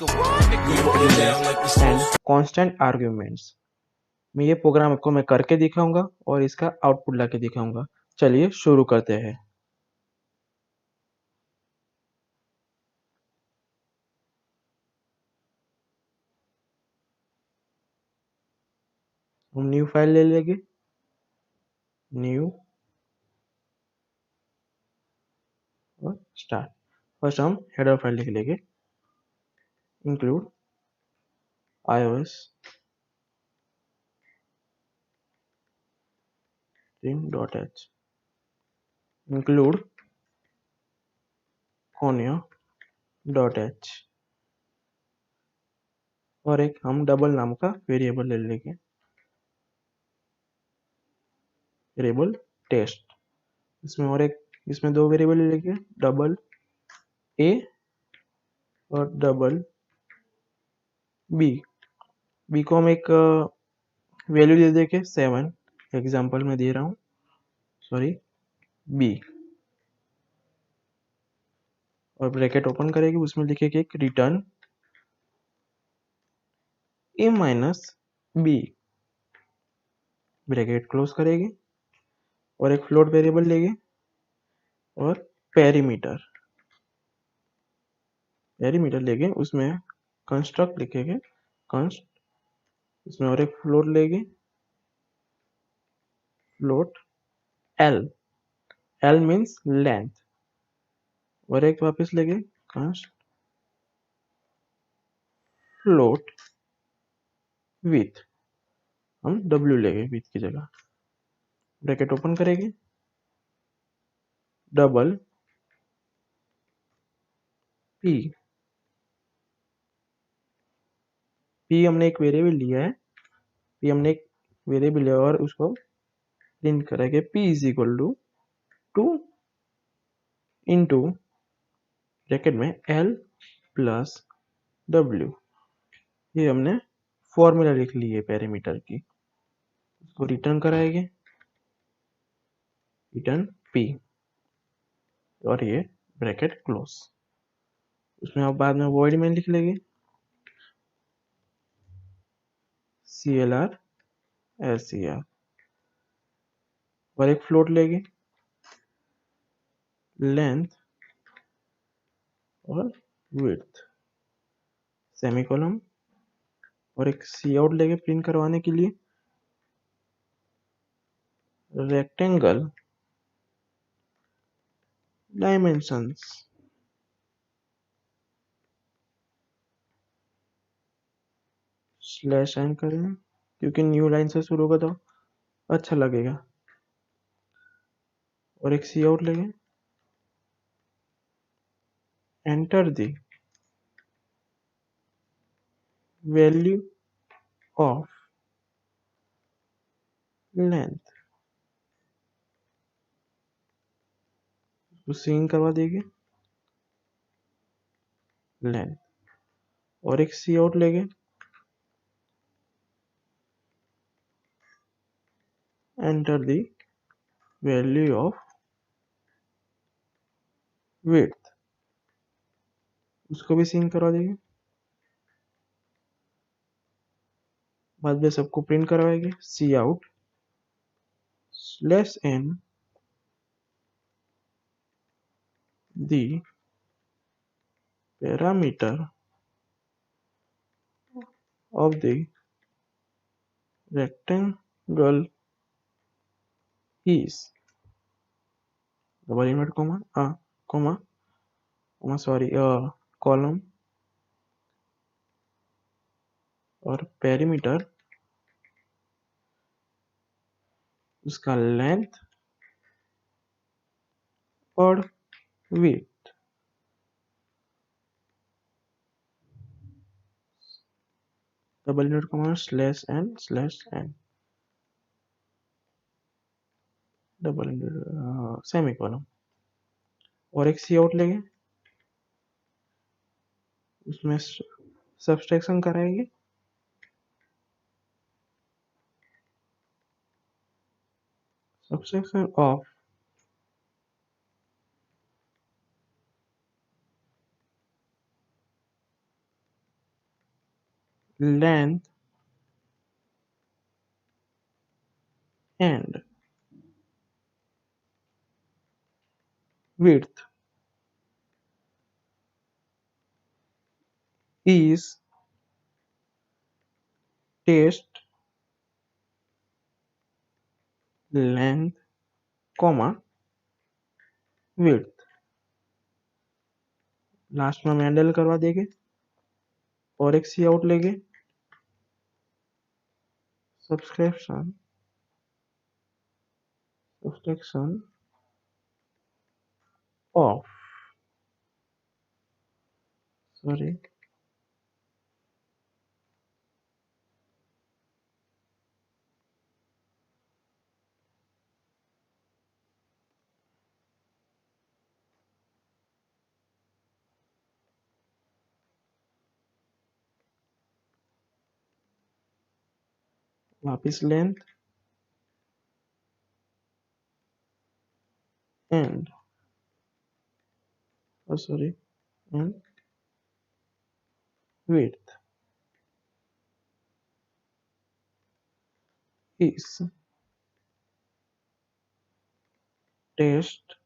And constant arguments. मैं ये programme आपको मैं करके दिखाऊंगा और इसका आउटपुट लाके दिखाऊंगा। चलिए शुरू करते हैं। हम न्यू फाइल ले लेंगे, न्यू और स्टार्ट। फर्स्ट हम हेडर फाइल लिख लेंगे, include iOS stream.h, include conio.h और एक हम डबल नाम का वेरिएबल ले लेंगे, वेरिएबल टेस्ट। इसमें दो वेरिएबल ले लेंगे, डबल ए और डबल बी। बी को हम एक वैल्यू दे देंगे 7, एग्जांपल में दे रहा हूँ, सॉरी बी, और ब्रैकेट ओपन करेंगे, उसमें लिखेंगे एक रिटर्न ए माइनस बी, ब्रैकेट क्लोज करेंगे और एक फ्लोट वेरिएबल लेंगे और पेरीमीटर लेंगे, उसमें कंस्ट्रक्ट लिखेंगे कंस्ट, उसमें और एक फ्लोट लेंगे, फ्लोट एल मीन्स लेंथ, और एक वापस लेंगे कंस्ट फ्लोट विथ, हम डब्ल्यू लेंगे विथ की जगह, ब्रैकेट ओपन करेंगे, डबल पी, पी हमने एक वेरिएबल लिया है, और उसको प्रिंट करेंगे p is equal to 2 into bracket में l प्लस w। ये हमने फॉर्मूला लिख ली है पैरामीटर की, उसको रिटर्न कराएंगे, रिटर्न p और ये ब्रैकेट क्लोज। उसमें आप बाद में वॉइड में लिख लेंगे clr ser और एक फ्लोट लेंगे लेंथ और विड्थ, सेमीकोलन, और एक सी आउट लेंगे प्रिंट करवाने के लिए, रेक्टेंगल डायमेंशंस, स्लैश एन करें क्योंकि न्यू लाइन से शुरू होगा तो अच्छा लगेगा, और एक सी आउट लेंगे, enter the value of length, cin करवा देंगे लेंथ, और एक सी आउट लेंगे, enter the value of width, उसको भी सिंक करवा देंगे, बाद में सबको प्रिंट करवाएंगे C out slash n the parameter of the rectangle is double inverted comma sorry column और पेरीमीटर उसका लेंथ और width, double inverted comma slash n double inverted semicolon, और एक सी आउट लेंगे, उसमें सब्सट्रैक्शन कराएंगे, subtraction of length and width is test length comma width। Last में हम हैंडल करवा देंगे और एक सी आउट लेंगे सब्सक्रिप्शन ऑफ सॉरी वापिस length and sorry and width is test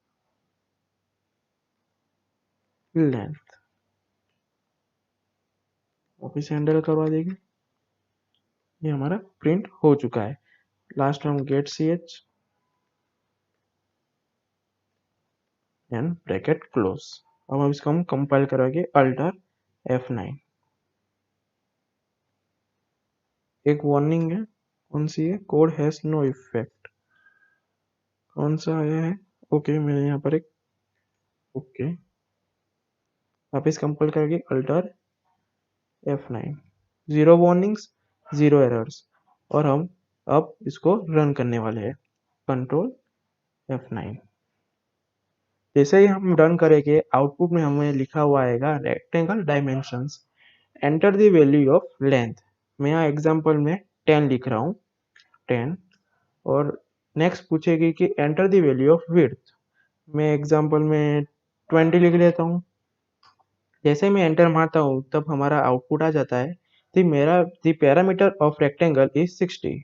length। वापिस हैंडल करवा देंगे। ये हमारा प्रिंट हो चुका है। लास्ट में हम गेट सी एच एंड ब्रैकेट क्लोज। अब हम इसको हम कंपाइल करवाएंगे अल्टर F9। एक वार्निंग है, कौन सी है? Code has no effect. कौन सा आया है? ओके मेरे यहाँ पर एक ओके वापिस कंपाइल करके alter F9। Zero warnings, zero errors. और हम अब इसको रन करने वाले हैं कंट्रोल F9। जैसे ही हम रन करेंगे आउटपुट में हमें लिखा हुआ आएगा rectangle dimensions enter the value of length. मैं यहाँ एग्जांपल में 10 लिख रहा हूँ 10 और नेक्स्ट पूछेगी कि enter the value of width. मैं एग्जांपल में 20 लिख लेता हूँ। जैसे मैं एंटर मारता हूँ तब हमारा आउटपुट आ जाता है the parameter of rectangle is 60।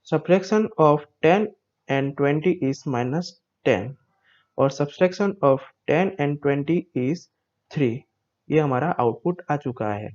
Subtraction of 10 and 20 is -10 और सब्सट्रैक्शन ऑफ 10 एंड 20 इज 3। ये हमारा आउटपुट आ चुका है।